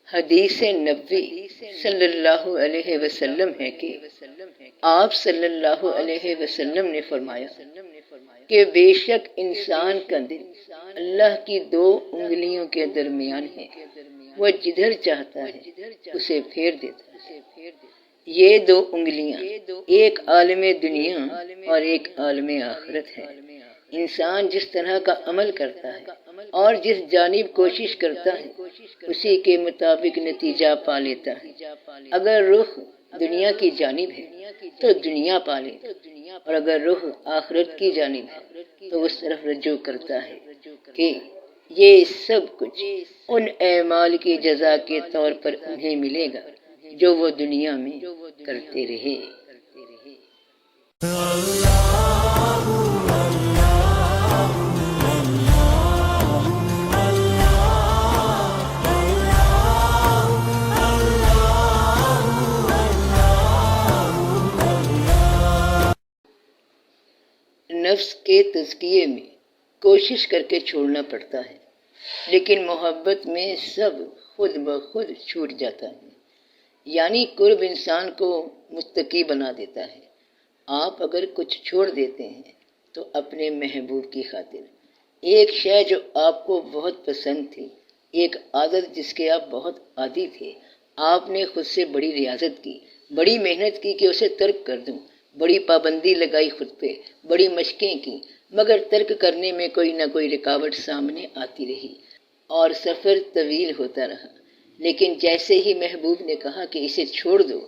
حدیث نبوی صلی اللہ علیہ وسلم ہے کہ آپ صلی اللہ علیہ وسلم نے فرمایا کہ بے شک انسان کا دل اللہ کی 2 انگلیوں کے درمیان ہے، وہ جدھر چاہتا ہے اسے پھیر دیتا ہے۔ یہ 2 انگلیاں ایک عالم دنیا اور ایک عالم آخرت ہے۔ انسان جس طرح کا عمل کرتا ہے اور جس جانب کوشش کرتا ہے اسی کے مطابق نتیجہ پا لیتا ہے۔ اگر رخ دنیا کی جانب ہے تو دنیا پا لیتا ہے، اور اگر رخ آخرت کی جانب ہے تو اس طرف رجوع کرتا ہے کہ یہ سب کچھ ان اعمال کی جزا کے طور پر انہیں ملے گا جو وہ دنیا میں کرتے رہے۔ نفس کے تزکیے میں کوشش کر کے چھوڑنا پڑتا ہے، لیکن محبت میں سب خود بخود چھوٹ جاتا ہے، یعنی قرب انسان کو متقی بنا دیتا ہے۔ آپ اگر کچھ چھوڑ دیتے ہیں تو اپنے محبوب کی خاطر، ایک شے جو آپ کو بہت پسند تھی، ایک عادت جس کے آپ بہت عادی تھے، آپ نے خود سے بڑی ریاضت کی، بڑی محنت کی کہ اسے ترک کر دوں، بڑی پابندی لگائی خود پہ، بڑی مشقیں کی، مگر ترک کرنے میں کوئی نہ کوئی رکاوٹ سامنے آتی رہی اور سفر طویل ہوتا رہا۔ لیکن جیسے ہی محبوب نے کہا کہ اسے چھوڑ دو،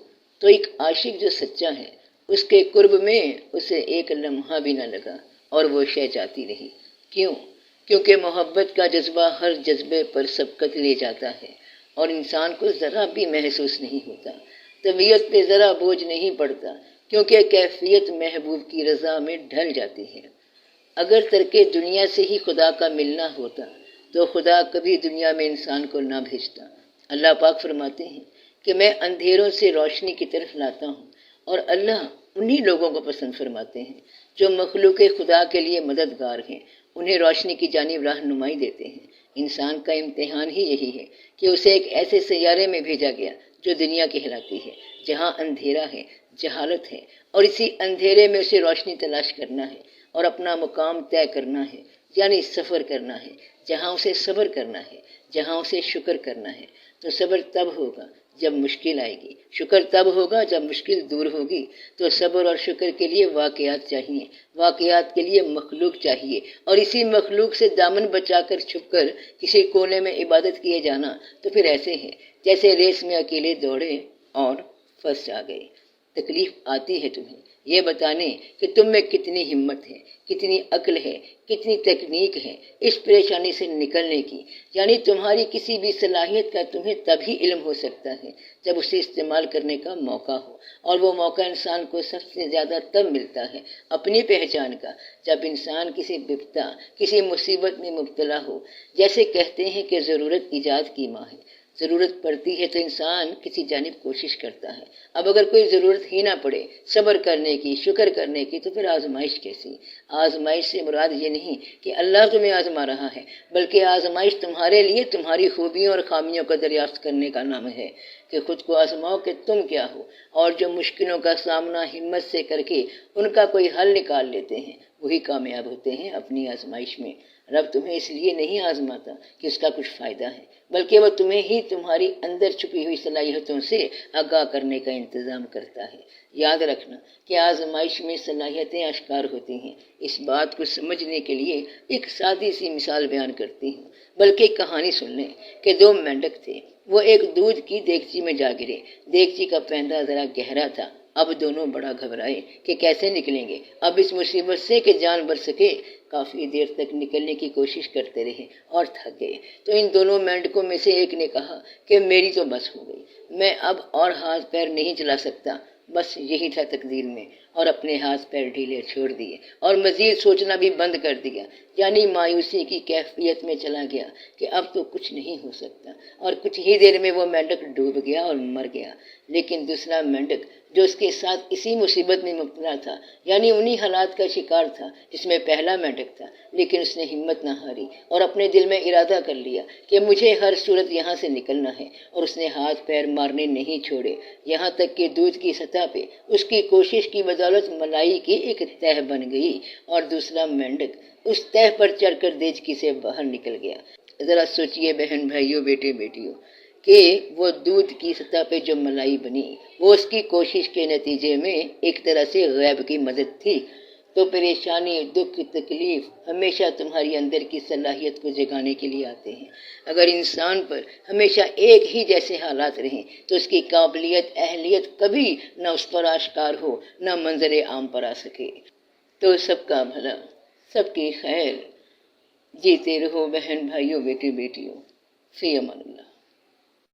تو ایک عاشق جو سچا ہے اس کے قرب میں اسے ایک لمحہ بھی نہ لگا اور وہ شے جاتی رہی۔ کیوں؟ کیونکہ محبت کا جذبہ ہر جذبے پر سبقت لے جاتا ہے اور انسان کو ذرا بھی محسوس نہیں ہوتا، طبیعت پہ ذرا بوجھ نہیں پڑتا، کیونکہ کیفیت محبوب کی رضا میں ڈھل جاتی ہے۔ اگر ترک دنیا سے ہی خدا کا ملنا ہوتا تو خدا کبھی دنیا میں انسان کو نہ بھیجتا۔ اللہ پاک فرماتے ہیں کہ میں اندھیروں سے روشنی کی طرف لاتا ہوں، اور اللہ انہی لوگوں کو پسند فرماتے ہیں جو مخلوق خدا کے لیے مددگار ہیں، انہیں روشنی کی جانب رہنمائی دیتے ہیں۔ انسان کا امتحان ہی یہی ہے کہ اسے ایک ایسے سیارے میں بھیجا گیا جو دنیا کہلاتی ہے، جہاں اندھیرا ہے، جہالت ہے، اور اسی اندھیرے میں اسے روشنی تلاش کرنا ہے اور اپنا مقام طے کرنا ہے، یعنی سفر کرنا ہے، جہاں اسے صبر کرنا ہے، جہاں اسے شکر کرنا ہے۔ تو صبر تب ہوگا جب مشکل آئے گی، شکر تب ہوگا جب مشکل دور ہوگی۔ تو صبر اور شکر کے لیے واقعات چاہیے، واقعات کے لیے مخلوق چاہیے، اور اسی مخلوق سے دامن بچا کر چھپ کر کسی کونے میں عبادت کیے جانا تو پھر ایسے ہے جیسے ریس میں اکیلے دوڑے اور پھنس جا گئے۔ تکلیف آتی ہے تمہیں یہ بتانے کہ تم میں کتنی ہمت ہے، کتنی عقل ہے، کتنی تکنیک ہے اس پریشانی سے نکلنے کی، یعنی تمہاری کسی بھی صلاحیت کا تمہیں تبھی علم ہو سکتا ہے جب اسے استعمال کرنے کا موقع ہو، اور وہ موقع انسان کو سب سے زیادہ تب ملتا ہے اپنی پہچان کا، جب انسان کسی بپتا، کسی مصیبت میں مبتلا ہو۔ جیسے کہتے ہیں کہ ضرورت ایجاد کی ماں ہے، ضرورت پڑتی ہے تو انسان کسی جانب کوشش کرتا ہے۔ اب اگر کوئی ضرورت ہی نہ پڑے صبر کرنے کی، شکر کرنے کی، تو پھر آزمائش کیسی؟ آزمائش سے مراد یہ نہیں کہ اللہ تمہیں آزما رہا ہے، بلکہ آزمائش تمہارے لیے تمہاری خوبیوں اور خامیوں کو دریافت کرنے کا نام ہے، کہ خود کو آزماؤ کہ تم کیا ہو، اور جو مشکلوں کا سامنا ہمت سے کر کے ان کا کوئی حل نکال لیتے ہیں وہی کامیاب ہوتے ہیں اپنی آزمائش میں۔ رب تمہیں اس لیے نہیں آزماتا کہ اس کا کچھ فائدہ ہے، بلکہ وہ تمہیں ہی تمہاری اندر چھپی ہوئی صلاحیتوں سے آگاہ کرنے کا انتظام کرتا ہے۔ یاد رکھنا کہ آزمائش میں صلاحیتیں اشکار ہوتی ہیں۔ اس بات کو سمجھنے کے لیے ایک سادی سی مثال بیان کرتی ہوں، بلکہ ایک کہانی سن لیں کہ 2 مینڈک تھے، وہ ایک دودھ کی دیگچی میں جا گرے۔ دیگچی کا پیندہ ذرا گہرا تھا، اب دونوں بڑا گھبرائے کہ کیسے نکلیں گے اب اس مصیبت سے کہ جان بچ سکے۔ کافی دیر تک نکلنے کی کوشش کرتے رہے اور تھک گئے، تو ان دونوں مینڈکوں میں سے ایک نے کہا کہ میری تو بس ہو گئی، میں اب اور ہاتھ پیر نہیں چلا سکتا، بس یہی تھا تقدیر میں، اور اپنے ہاتھ پیر ڈھیلے چھوڑ دیے اور مزید سوچنا بھی بند کر دیا، یعنی مایوسی کی کیفیت میں چلا گیا کہ اب تو کچھ نہیں ہو سکتا، اور کچھ ہی دیر میں وہ مینڈک ڈوب گیا اور مر گیا۔ لیکن دوسرا مینڈک جو اس کے ساتھ اسی مصیبت میں مبتلا تھا، یعنی انہی حالات کا شکار تھا جس میں پہلا مینڈک تھا، لیکن اس نے ہمت نہ ہاری اور اپنے دل میں ارادہ کر لیا کہ مجھے ہر صورت یہاں سے نکلنا ہے، اور اس نے ہاتھ پیر مارنے نہیں چھوڑے، یہاں تک کہ دودھ کی سطح پہ اس کی کوشش کی بدولت ملائی کی ایک تہہ بن گئی، اور دوسرا مینڈک اس تہہ پر چڑھ کر دیچکی سے باہر نکل گیا۔ ذرا سوچئے بہن بھائیوں، بیٹے بیٹیوں، کہ وہ دودھ کی سطح پہ جو ملائی بنی وہ اس کی کوشش کے نتیجے میں ایک طرح سے غیب کی مدد تھی۔ تو پریشانی، دکھ، تکلیف ہمیشہ تمہاری اندر کی صلاحیت کو جگانے کے لیے آتے ہیں۔ اگر انسان پر ہمیشہ ایک ہی جیسے حالات رہیں تو اس کی قابلیت، اہلیت کبھی نہ اس پر آشکار ہو، نہ منظر عام پر آ سکے۔ تو سب کا بھلا، سب کی خیر، جیتے رہو بہن بھائیوں، بیٹے بیٹیوں، فی امان اللہ۔